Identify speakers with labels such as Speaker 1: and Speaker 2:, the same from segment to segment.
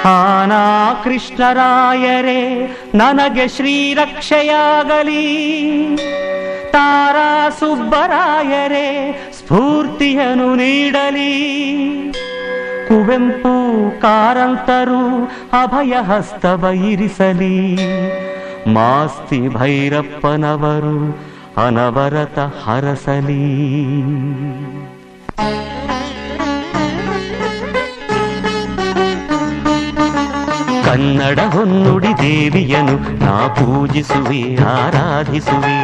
Speaker 1: ಆನಾ ಕೃಷ್ಣರಾಯರೇ ನನಗೆ ಶ್ರೀರಕ್ಷೆಯಾಗಲಿ, ತಾರಾ ಸುಬ್ಬರಾಯರೇ ಸ್ಫೂರ್ತಿಯನ್ನು ನೀಡಲಿ, ಕುವೆಂಪು ಕಾರಂತರು ಅಭಯ ಹಸ್ತವ ಇರಿಸಲಿ, ಮಾಸ್ತಿ ಭೈರಪ್ಪನವರು ಅನವರತ ಹರಸಲಿ. ಕನ್ನಡ ಹೊನ್ನುಡಿ ದೇವಿಯನು ನಾ ಪೂಜಿಸುವೆ ಆರಾಧಿಸುವೆ,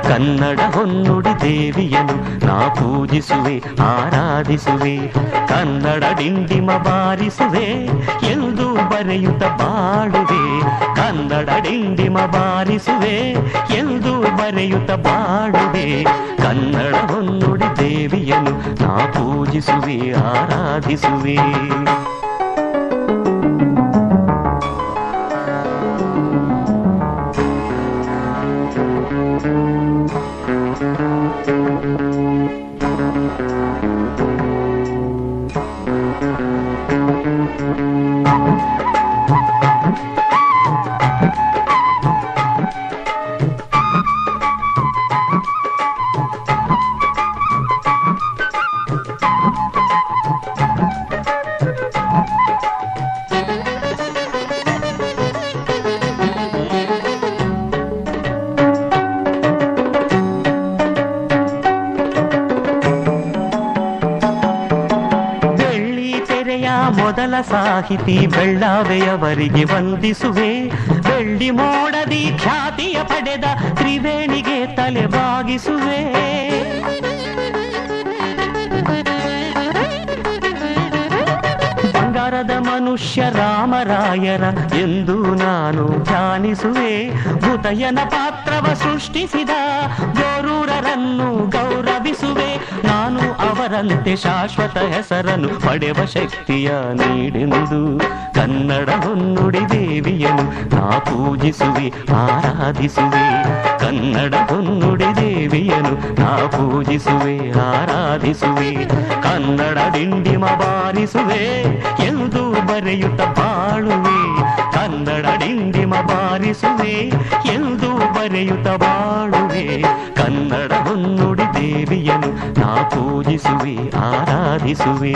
Speaker 1: ಕನ್ನಡ ಹೊನ್ನುಡಿ ದೇವಿಯನು ನಾ ಪೂಜಿಸುವೆ ಆರಾಧಿಸುವೆ, ಕನ್ನಡ ಡಿಂಡಿಮ ಬಾರಿಸುವೆ ಎಂದು ಬರೆಯುತ್ತ ಬಾಡುವೆ, ಕನ್ನಡ ಡಿಂಡಿಮ ಬಾರಿಸುವೆ ಎಂದು ಬರೆಯುತ್ತ ಬಾಡುವೆ, ಕನ್ನಡ ಹೊನ್ನುಡಿ ದೇವಿಯನು ನಾ ಪೂಜಿಸುವೆ ಆರಾಧಿಸುವೆ. ಮೊದಲ ಸಾಹಿತಿ ಬೆಳ್ಳಾವೆಯವರಿಗೆ ವಂದಿಸುವೆ, ಬೆಳ್ಳಿ ಮೋಡದಿ ಖ್ಯಾತಿಯ ಪಡೆದ ತ್ರಿವೇಣಿಗೆ ತಲೆ ಬಾಗಿಸುವೆ, ಬಂಗಾರದ ಮನುಷ್ಯ ರಾಮರಾಯರ ಎಂದು ನಾನು ಧ್ಯಾನಿಸುವೆ, ಭೂತಯ್ಯನ ಪಾತ್ರವ ಸೃಷ್ಟಿಸಿದ ಗೋರೂರರನ್ನು ಗೌರವಿಸುವೆ, ನಾನು ಅವರಂತೆ ಶಾಶ್ವತ ಹೆಸರನ್ನು ಪಡೆವ ಶಕ್ತಿಯ ನೀಡೆಂದು, ಕನ್ನಡ ಹೊನ್ನುಡಿ ದೇವಿಯನು ನಾ ಪೂಜಿಸುವೆ ಆರಾಧಿಸುವೆ, ಕನ್ನಡ ಹೊನ್ನುಡಿ ದೇವಿಯನು ನಾ ಪೂಜಿಸುವೆ ಆರಾಧಿಸುವೆ, ಕನ್ನಡ ಡಿಂಡಿಮ ಬಾರಿಸುವೆ ಎಂದು ಬರೆಯುತ್ತ ಬಾಳುವೆ, ಕನ್ನಡ ಡಿಂಡಿಮ ಬಾರಿಸುವೆ ಎಂದು ಬರೆಯುತ್ತ ಬಾಳುವೆ, ಕನ್ನಡ ಹೊನ್ನುಡಿ ದೇವಿಯನು ನಾ ಪೂಜಿಸುವೆ ಆರಾಧಿಸುವೆ.